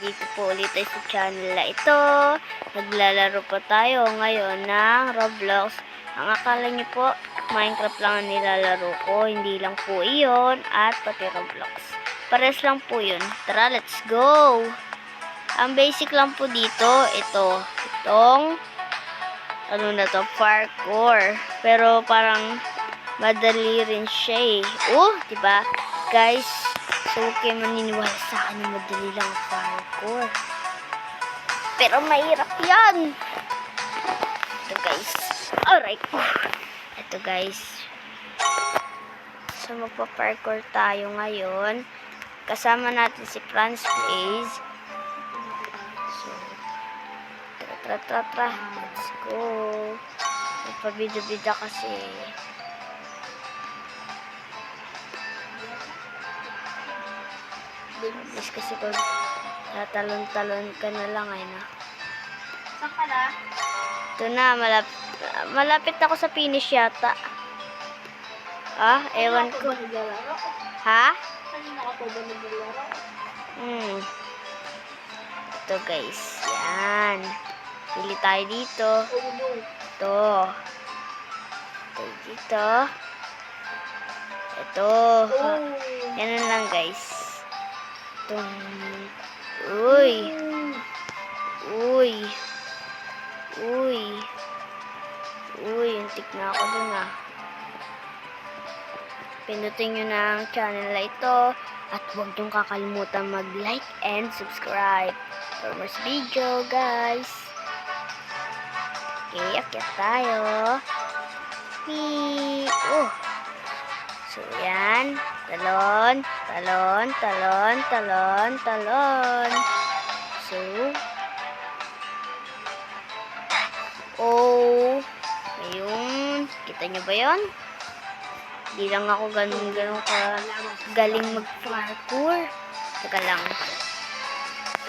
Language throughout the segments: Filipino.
Dito po ulit tayo sa channel na ito. Naglalaro po tayo ngayon ng Roblox. Ang akala nyo po, Minecraft lang ang nilalaro ko. Hindi lang po iyon at pati Roblox. Pares lang po yun. Tara, let's go! Ang basic lang po dito, itong ano na to, parkour. Pero parang madali rin siya eh. Oh, diba? Guys, so kayo maniniwala sa akin na madali lang parkour. Pero mahirap yan. Ito guys. Alright. Ito guys. So magpa-parkour tayo ngayon. Kasama natin si Franz Plays. So, tra. Let's go. Magpabida-bida kasi. Mabilis kasi pag tatalon-talon ka na lang ay na. Saan ka na? Ito na, malapit ako sa finish yata. Ah, ewan ko. Ha? Kanina ka po ba naglalaro? Ito guys, yan. Pili tayo dito. Ito. Ito dito. Ito. Ganun lang guys. Ito. Uy. Untik na ako dun ah. Pindutin nyo na ang channel na ito. At huwag niyong kakalimutan mag-like and subscribe for more video guys. Okay, akyat tayo. So yan. Talon. So, ayun. Kita nyo ba yun? Hindi lang ako ganun ka galing mag-parkour. Teka lang.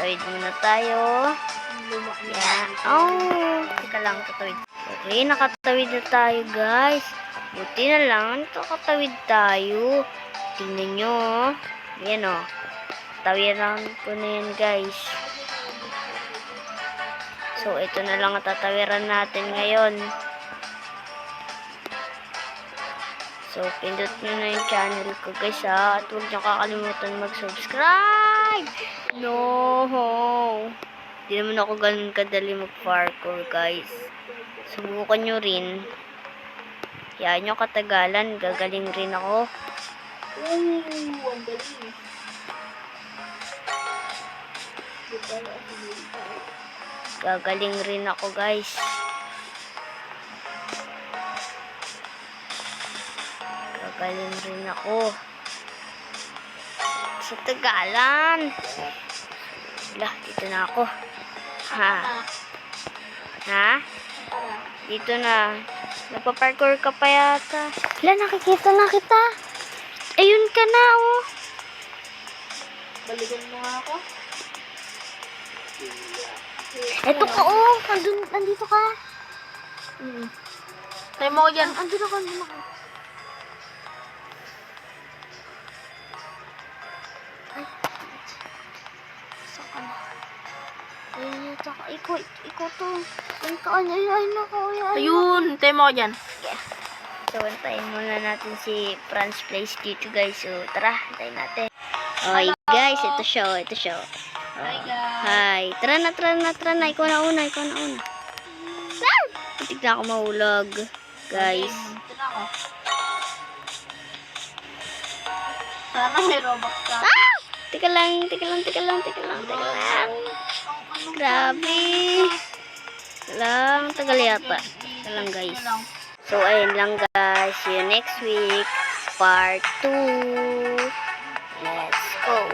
Tawid muna tayo. Yeah. Teka lang, tatawid. Okay, nakatawid na tayo guys. Buti na lang, nakatawid tayo. Tingnan nyo. Yan o. Tawiran ko na yan guys. So, ito na lang ang tatawiran natin ngayon. So, pindot nyo na yung channel ko guys ha. At huwag nyo kakalimutan mag-subscribe. No! Hindi naman ako ganun kadali mag-parkour guys. Subukan nyo rin. Yan nyo katagalan. Gagaling rin ako. Ang galing. Gagaling rin ako guys. Gagaling rin ako. Sa tagalan. Wala, dito na ako. Ha? Dito na. Nagpa-parkour ka pa yata. Wala, nakikita na kita. Ayun ka na, oh. Balikan mo nga ako. Eto ka, oh. Nandito ka. Tayo mo ko dyan. Andun ako. Ay. Saan ka na? Ayun yata ka. Ikaw to. Ayun ka. Ayun ako. Ayun, tayo mo ko dyan. Yeah. So, antayin muna natin si Franz Plays dito guys. So, tara. Antayin natin. Okay guys, ito siya. Hi guys. Hi. Tara na. Ikaw na una. Pitik na ako mahulog. Guys. Ito na ako. Sana may Robux ka. Teka lang. Grabe. Tagal yata. Teka lang guys. So, ayun lang guys. See you next week. Part 2. Let's go.